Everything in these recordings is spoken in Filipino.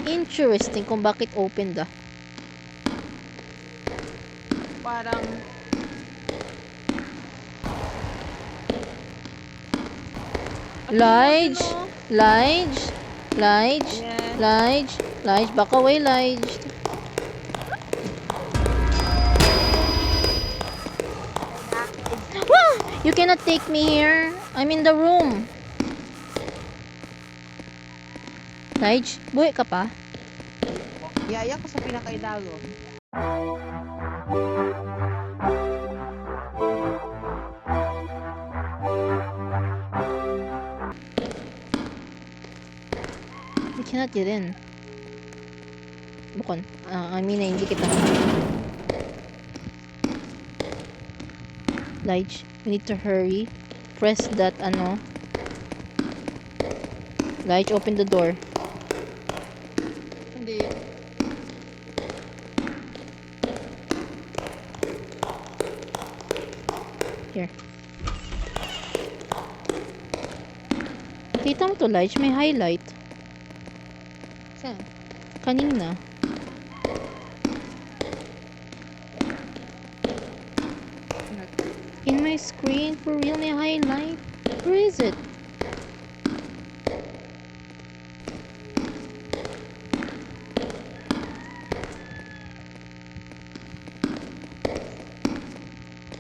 Interesting kung bakit open da. Parang Lige, no? Lige, Lige, Yes. Lige, Lige, back away, Lige. Wah! You cannot take me here. I'm in the room. Lige, buhay ka pa? Yaya ko sa pinakailago. You cannot get in. Bukon. I mean, hindi kita. Lige, we need to hurry. Press that, ano. Lige, open the door. Hindi. Here. Kita mo to, Lige, may highlight. Saan? Kanina. In my screen, for real, may highlight. Where is it?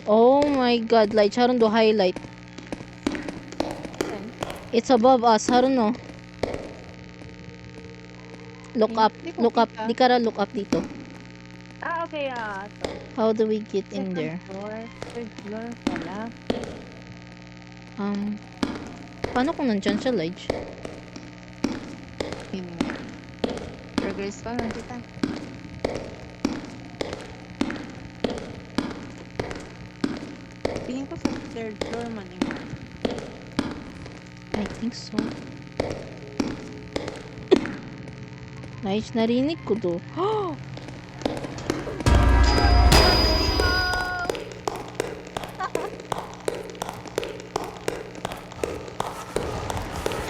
Oh my god, Lige, haron do highlight. Saan? It's above us, haron no. Look up, Hindi ko look up. kita. Di ka ra look up dito. Ah, okay. Ito. How do we get in there? Third floor pala. Paano kung nandyan siya, Lige? Hindi. Progress pa lang kita. Tingin ko sa third floor man yung I think so. Lige, narinig ko do.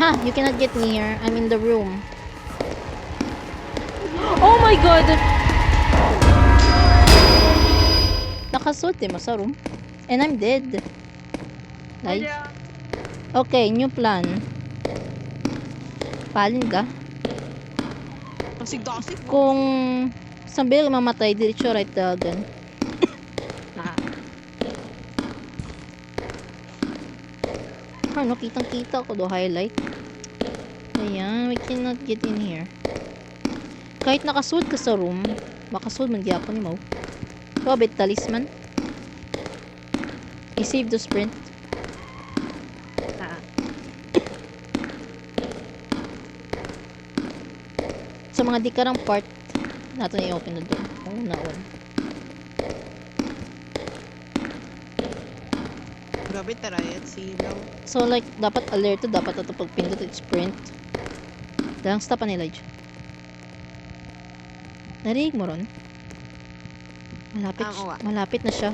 Ha! You cannot get me here. I'm in the room. Oh my god! Nakasuot mo sa room. And I'm dead. Lige. Okay, new plan. Palin ka. Dasig-dasig. Kung sabi mamatay, diretso right dagan. Ano, kitang-kita ko do highlight. Ayan, we cannot get in here. Kahit nakasuot ka sa room, makasuot man gyapon ni mo. Wabit talisman. I-save the sprint. Sa mga di karang part, natin i-open the door. Oh, naon. Grabe tarayat silaw. So like, dapat alert to, dapat ito pagpindot at sprint. Dalang stop ni Lige. Narinig mo ron? Malapit, malapit na siya.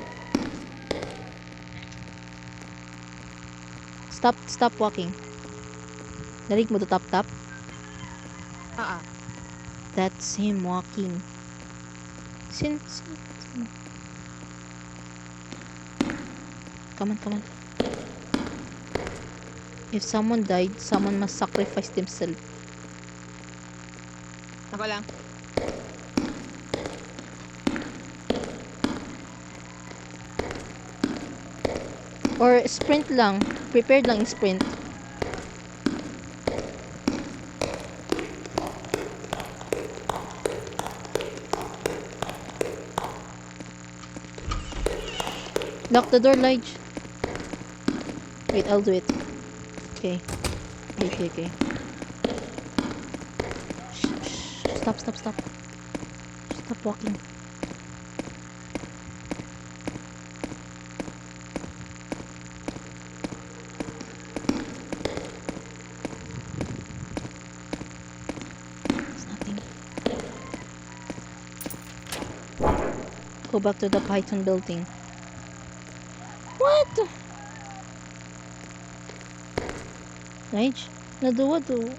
Stop walking. Narinig mo to tap. That's him walking. Sin. Come on. If someone died, someone must sacrifice themselves. Ako lang. Or sprint lang. Prepared lang yung sprint. Lock the door, Lige. Wait, I'll do it. Okay. Shh. Stop. Stop walking. It's nothing. Go back to the Python building. What? Lige, naduwa do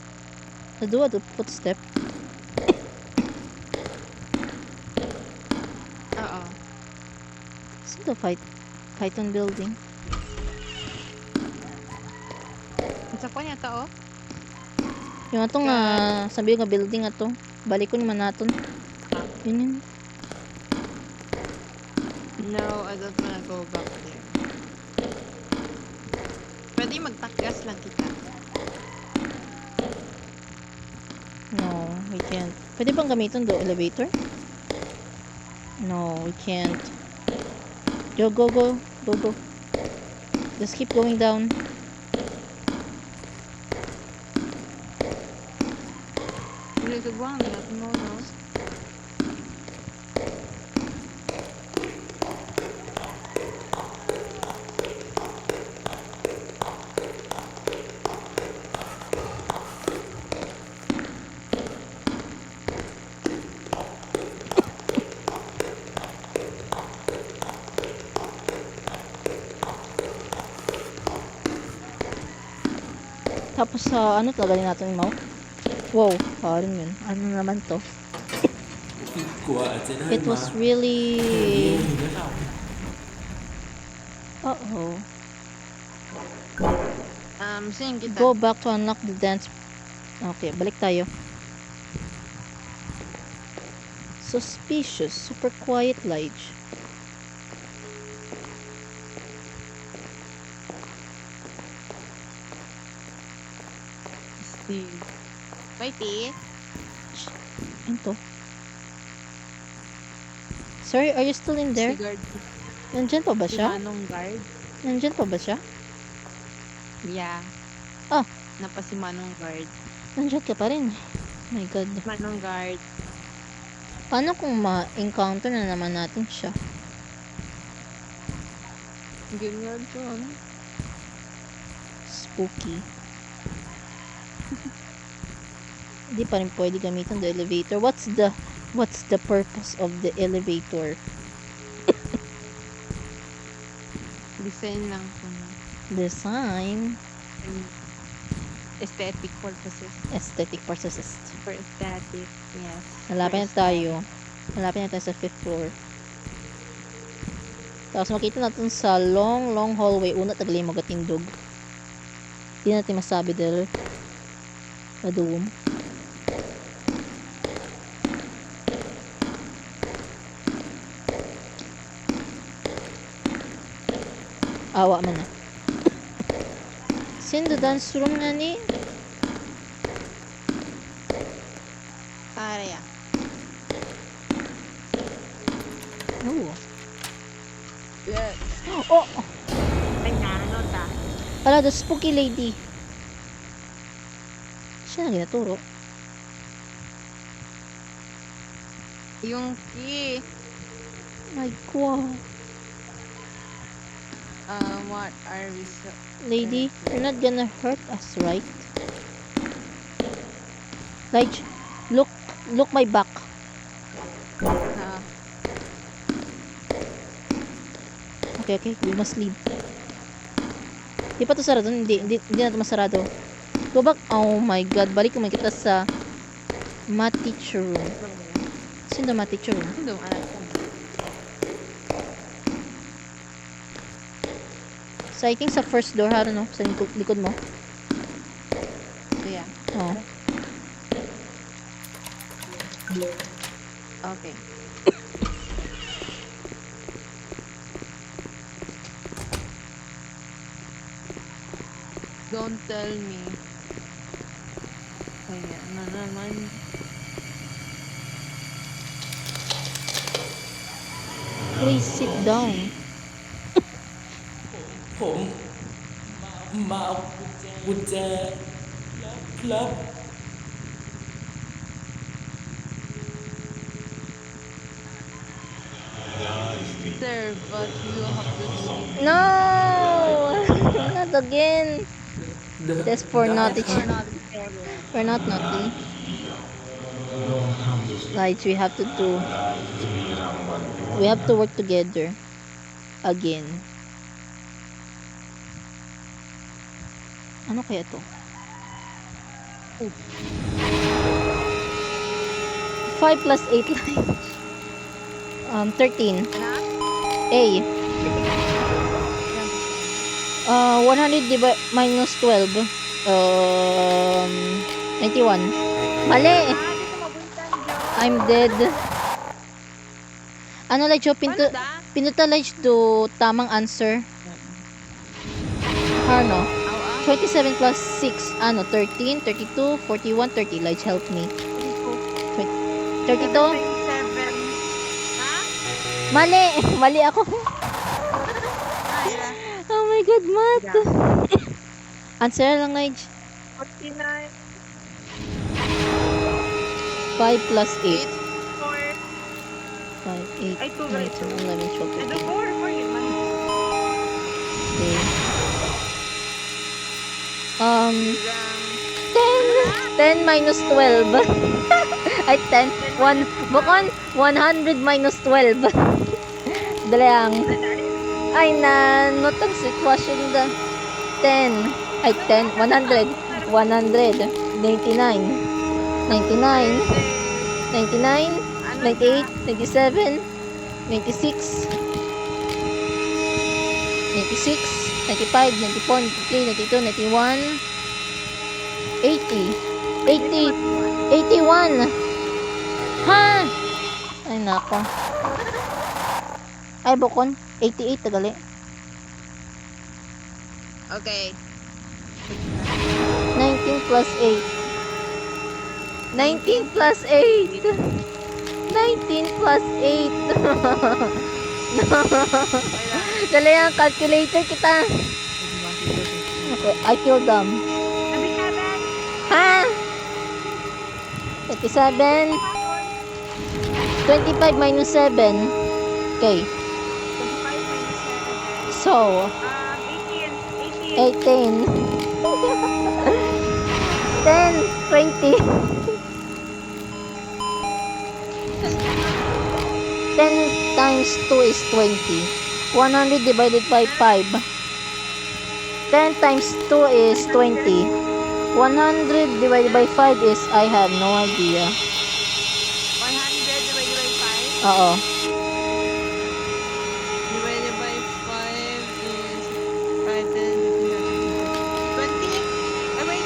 footstep. to? Python building. Isa ko niya to, oh. Yung ato nga, sabi nga building ato. Balik ko naman naton. Yun. No, I don't wanna go back there. Pwede magtakgas lang kita. No, we can't. Pwede bang gamitin do elevator? No, we can't. Go. Just keep going down. Hindi ko buwang, no. Tapos sa ano talaga natin yung mouse? Wow, parang yun. Ano naman to? It was really... Uh-oh. Saan kita? Go back to unlock the dance. Okay, balik tayo. Suspicious. Super quiet Lige. Steve. Mighty. Ano to? Sorry, are you still in there? Si guard. Nandyan pa ba Si siya? Manong guard. Nandyan pa ba siya? Yeah. Ah. Napa si Manong guard. Nandyan ka pa rin. My God. Manong guard. Paano kung ma-encounter na naman natin siya? Ganyan yun. Spooky. Hindi pa rin pwede gamitin the elevator. What's the purpose of the elevator? Design lang ko na. Design. Aesthetic purposes. Aesthetic purposes. For aesthetic, yes. Malapit na tayo. Malapit na tayo sa 5th floor. Tapos makita natin sa long hallway. Una, tagali mo gatindog. Hindi natin masabi dahil maduwom. Awa man na. Send the dance room nga ni. Area. Oh. Yes. Oh! Kanya, ano ta? Ala, the spooky lady. Siya na ginaturo. Yung key. My God. What are we Lady, you're not gonna hurt us, right? Lige, look my back. Okay, we must leave. Di pa to sarado? Hindi na to masarado. Go back. Oh my God, balik naman kita sa math teacher room. Sino math teacher room? Ano anak ko? So, I think sa first door, no? Sa likod mo. Yeah. Oh. Okay. Don't tell me. Ayan na naman. Please sit down. ผมมาเอากุญแจครับ Sir, but you have to do it. No! Not again. That's for naughty. For not naughty. Like, we have to work together. Again. Ano kaya to? 5 plus 8 lines. 13. Anak? A. 100 minus 12. 91. Mali! Dito mabuntan, Jo. I'm dead. Ano like Jo, Paano da? pinuta like do tamang answer. Ano? Aw, 27 plus 6, ano, 13, 32, 41, 30. Like, help me. 32? 7. Ha? Mali! Mali ako. Yeah. Oh my god, math. Answer lang, Nige. 49. 5 plus 8. 4. 5, 8, Ay, 2 9, 10, 11, 12, Ano 13. 4 yun man. Okay. 10 minus 12. Ay, 10. 1, bukon, 100 minus 12. Dali lang. Ay, notang sitwasyon da. 10. Ay, 10. 100. 100. 99. 99. 99. 98. 97. 96. 96. 95. 94. 93. 92. 91. 80. 80. 81. Ha? Ay, nako. Ay, bukon. 88, tagali. Okay. 19 plus 8. 19 plus 8. 19 plus 8. Dali ang calculator kita. I killed them. Ha? 37. 25 minus 7. Okay. 25 minus 7. So, 18. 18. 10, 20. 10 times 2 is 20. 100 divided by 5. 10 times 2 is 20. 100 divided by 5 is, I have no idea. 100 divided by 5. Oo. Divided by 5 is 5, 10, 15, 20. Wait.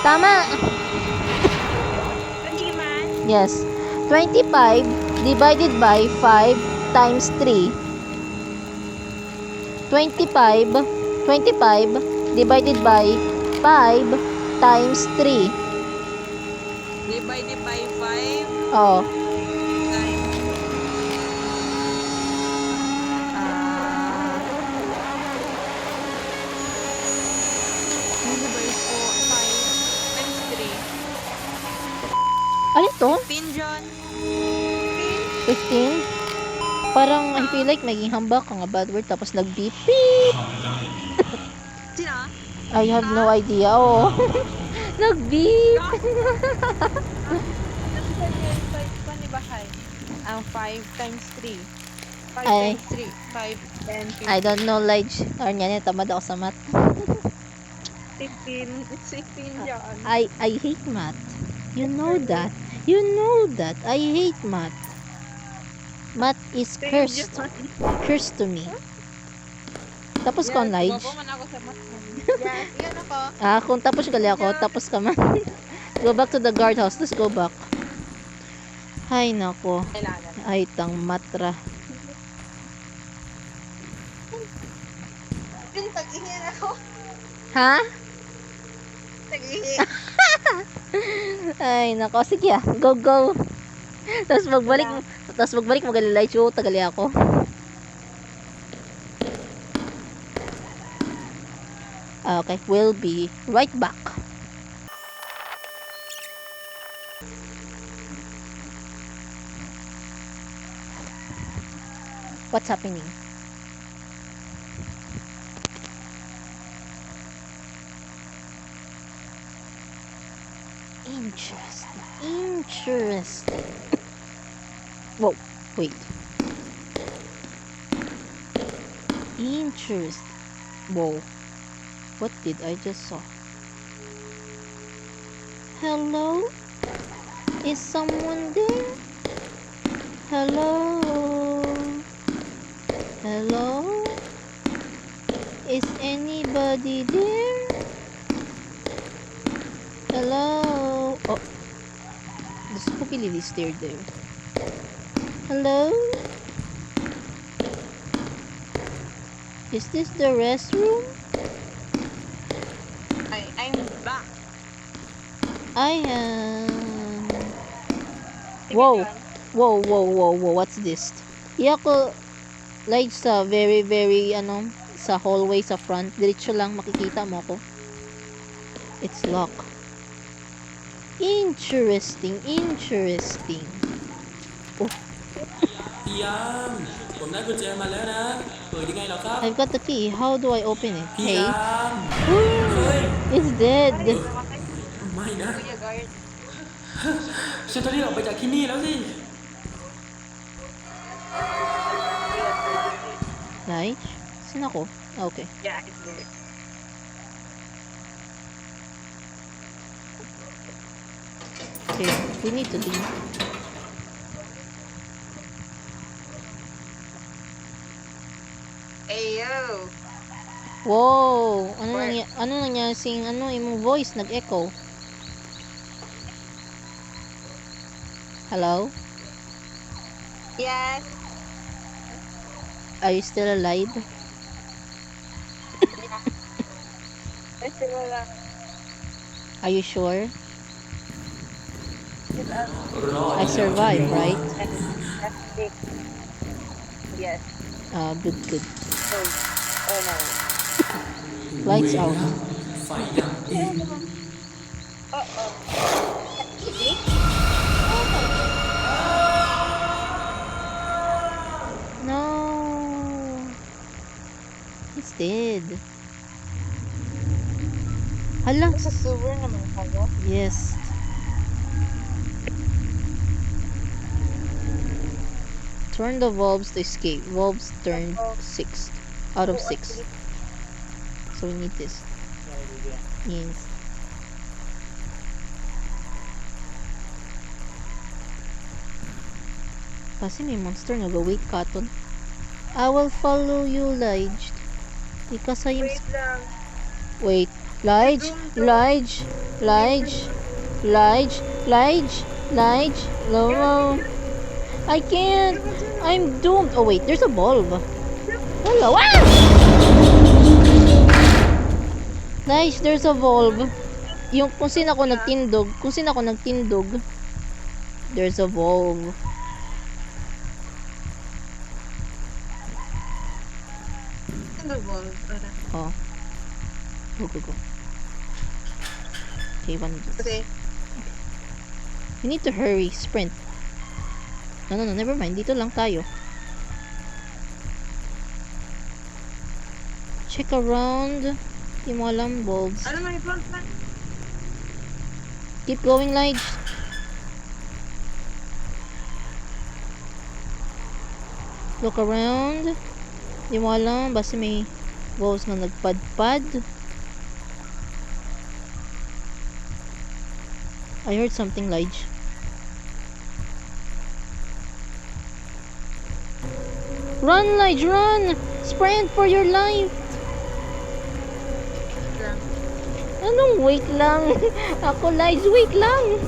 Tama! 20 man. Yes. 25 divided by 5 times 3. 25 divided by 5 times 3. Divided by 5 Oh, times. Divided by 4, 5 times 3. ano to? 15, John. 15? Parang I feel like maging hambak ang bad word tapos nag-beep. Beep! Sino? I have no idea. Oh. Nag-beep. Paano ba kay? Ang 5 times 3. 5 Ay. times 3. 5, 10, 15. I don't know, Lige. Or yan, tamad ako sa math. 15. 16, John. I hate math. You know that. You know that. I hate math. Math is cursed. Cursed to me. Tapos ko, Lige. Bobo man ako sa math. Yes, yan ako. Kung tapos gali ako, tapos ka man. Go back to the guardhouse. Let's go back. Ay, nako. Kailangan. Ay, tang matra. Yung tag-ihiyan ako. Ha? Tag-ihi. Ay, nako. Sige Go, go. Tapos magbalik magalilay. Chu, tagali ako. Okay, we'll be right back. What's happening? Interesting. Whoa, wait. Interesting. Whoa. What did I just saw? Hello? Is someone there? Hello? Hello? Is anybody anybody there? Hello? Oh. The spooky lady stared there. Hello? Is this the restroom? I'm back. I am... Sige, Whoa. John. Whoa. What's this? Iya ko, like sa very, sa hallway sa front. Diretso lang, makikita mo ko. It's locked. Interesting. Oh, พี่ยามผมได้กุญแจมาแล้วนะ เปิดยังไงเหรอครับ I've got the key. How do I open it? พี่ Hey. ยาม เฮ้ย It's dead. Ay, namatay si ไม่นะ Kuya Guard. ฉันจะรีบออกไปจากที่นี่แล้วสิ Right? Saan ako? Ah, okay. Yeah, it's there. Okay. We need to leave. Ayo! Wow! Where? Ano nangyari sing imong voice nag-echo? Hello? Yes! Are you still alive? Kasi wala. Are you sure?รอด I survived, right? Yes. Good. Oh no. Lights out. ไฟดับเอง Uh-oh. No! It's dead. Hala? Sa sewer naman kayo? Yes. Turn the valves to escape. Valves turned 6 out of 6. So we need this. Yes. Kasi may monster nag-wait katon. I will follow you, Lige. Because I am... Wait lang. Wait. Lige. No. I can't. I'm doomed. Oh wait, there's a bulb. Hello. Ah! Nice, there's a bulb. Yung kung sino ako nagtindog, there's a bulb. Ano ba? Oh. Go. Okay, one of these. Okay. We need to hurry. Sprint. No, never mind. Dito lang tayo. Check around. Di mo alam, bulbs. Ano may front man? Keep going, Lige. Look around. Di mo alam. Basta may walls na nagpadpad. I heard something, Lige. Run, Lige, run! Sprint for your life! Lang. Anong wait lang? Ako, Lige, wait lang!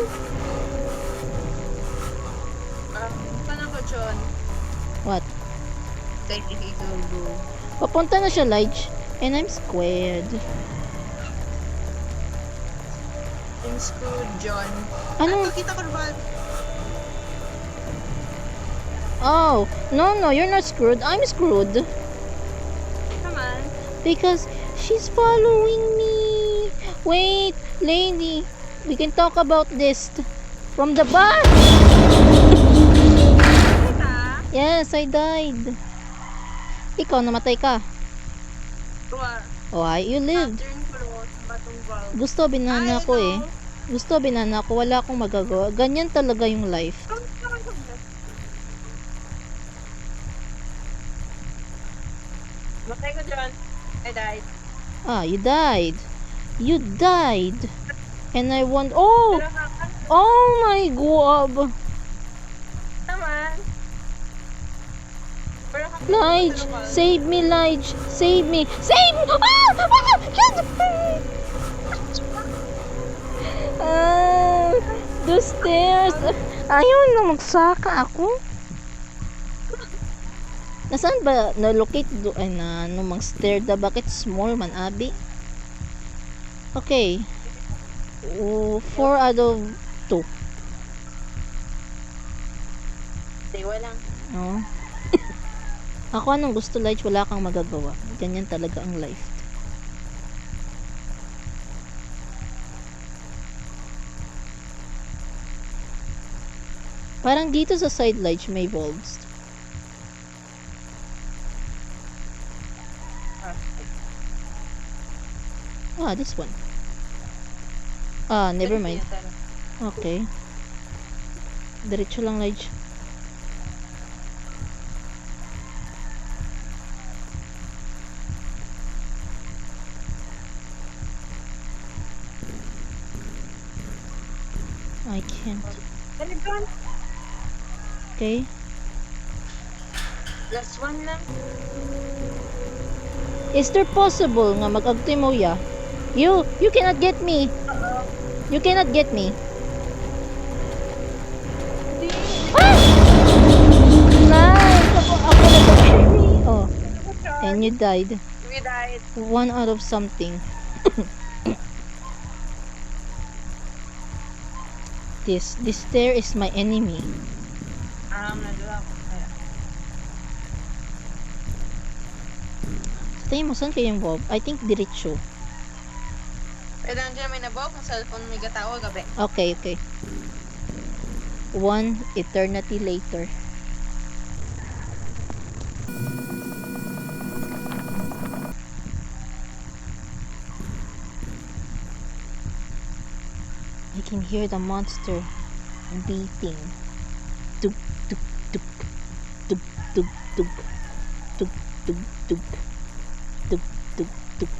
Saan ako, John? What? Kay Go. Papunta na siya, Lige. And I'm squared. I'm screwed, John. Ano? Kita ko ba? Oh, no, you're not screwed. I'm screwed. Come on. Because she's following me. Wait, lady. We can talk about this from the back. Kita? Yes, I died. Ikaw, namatay ka. Tuwa. Why? You lived. Turn ko lang sa batong valve. Gusto, binana ko eh. Gusto, binana ko. Wala akong magagawa. Ganyan talaga yung life. Matay ko, John. I died. Ah, you died. You died. And I won. Oh! Pero haka Oh my god! naman. Pero haka Lige, save me, Lige. Save me. Save me! Ah! The stairs. Ayaw na magsaka ako. Nasaan ba na-locate do ay na numang stair da bakit small man abi? Okay. 4 out of 2. Dewa lang. Oh. Ako anong gusto, Lige, wala kang magagawa. Ganyan talaga ang life. Parang dito sa side, Lige, may bulbs. This one. Never mind. Okay. Diretso lang, Lige. I can't. Dali doon. Okay. Last one lang. Is there possible nga mag-agtoy mo ya? You cannot get me. You cannot get me. Nice! Ako nag-get me. Oh. And you died. We died. 1 out of something. This stair is my enemy. Nadala ko. Sa tingin mo, saan kayong Bob? I think diretso. Pwede nandiyan may nabok ng cellphone may gatawa gabi. Okay, okay. 1 eternity later. I can hear the monster beating. Tuk tuk tuk tuk tuk tuk tuk tuk tuk tuk tuk tuk.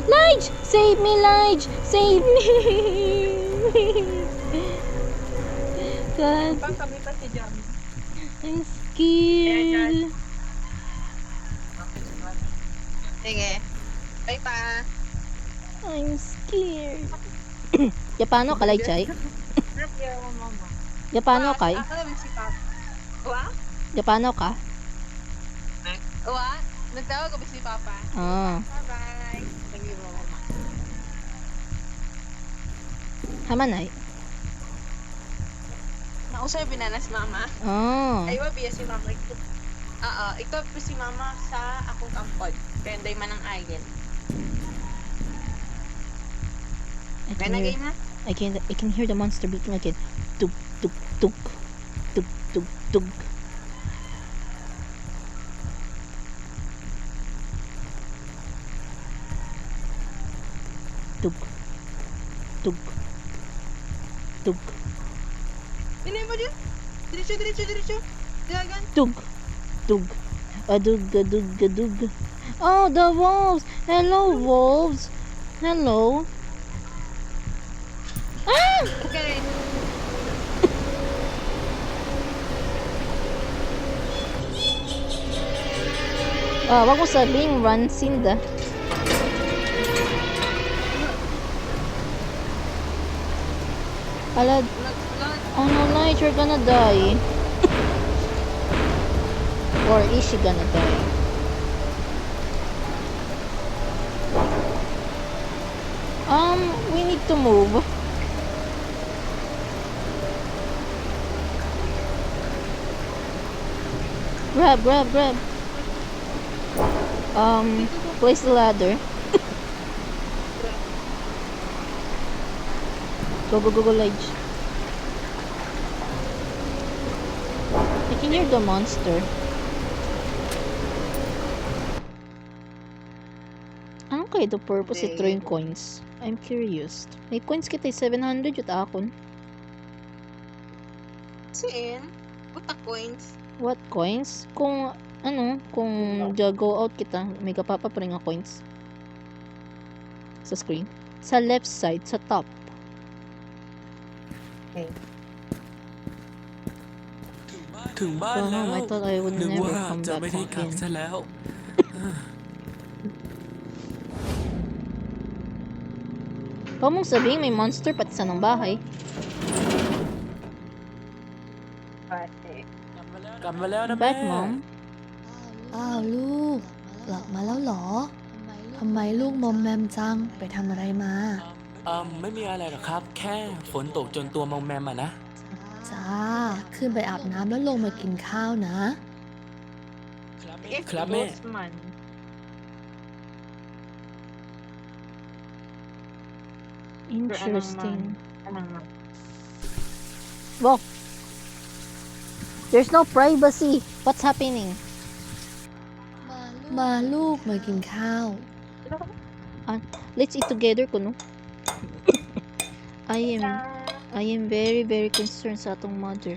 Lige! Save me, Lige! Save me! God, Pang kami pa si John. I'm scared. Sige. Bye pa. I'm scared. Yapano ka, Lige, ay? Napyaw mo mama. Yapano ka? Ako naman si Papa. Wa? Yapano ka? Wa? Nagtawag ka ba si Papa? Ah. Bye-bye. Thank you, mama. Hamanay. Nausay binanas mama. Oh. Ay, wabiya si mama. Ito po si mama sa akong kampod. Penday man ang ayin. I Kaya can hear, nagay na? I can hear the monster beating again. Tug, tug, tug. Tug, tug, tug. Tug. Tug. Tug. Dili mo dyan. Diretso, diretso, diretso. Dilagan. Tug. Tug. Adug, adug, adug. Oh, the wolves! Hello, wolves! Hello. Ah! Okay. Wag mo sabing run, Cinda. Ala, Nag-flood. oh no, Light, you're gonna die. Or is she gonna die? We need to move. Grab, grab, grab. Place the ladder. Go, go, go, go, Lige. I can hear the monster. Ano kaya the purpose of throwing coins? I'm curious. May coins kita 700 yun akon. Siin? Puta coins. What coins? Kung kung go out kita, may kapapa pa rin nga coins. Sa screen. Sa left side, sa top. Okay. ถึงบ้านแล้ว I thought I would นึก never ว่า come จะ back ไม่ได้กลับ again. ซะแล้ว Huwag mong sabihin may monster pati sa ng bahay. กลับมาแล้วนะ Bad แม่ mom. อ้าวลูก กลับมาแล้วเหรอ ทำไมลูกมอมแมมจัง ไปทำอะไรมา ไม่มีอะไรหรอกครับ แค่ฝนตกจนตัวมองแมมอะนะ จ้า ขึ้นไปอาบน้ำแล้วลงมากินข้าวนะ If Club me. ghost man. Interesting. Anong man? Wow. There's no privacy. What's happening? มาลูกมากินข้าว Let's eat together kuno. I am very very concerned sa atong mother.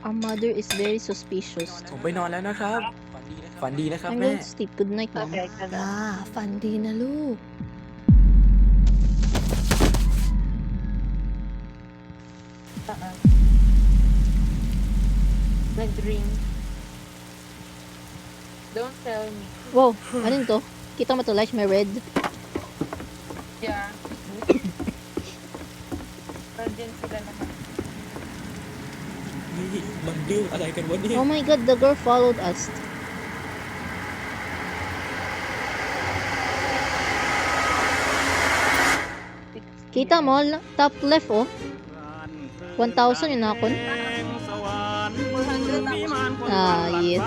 Our mother is very suspicious. ผมไปนอนแล้วนะครับ ฝันดีนะครับ I'm แม่ going to sleep. Good night, mom. Okay,จ้า ฝันดีนะลูก Nag-drink. Don't tell me. Wow, ano to? Kita mo to, like may red. Yeah. Nandyan sila naman. นี่มันเรื่องอะไรกันวะเนี่ย Oh my god, the girl followed us. Kita mo, top left oh. 1,000 yung nakon. 400 ako. Ah, yes.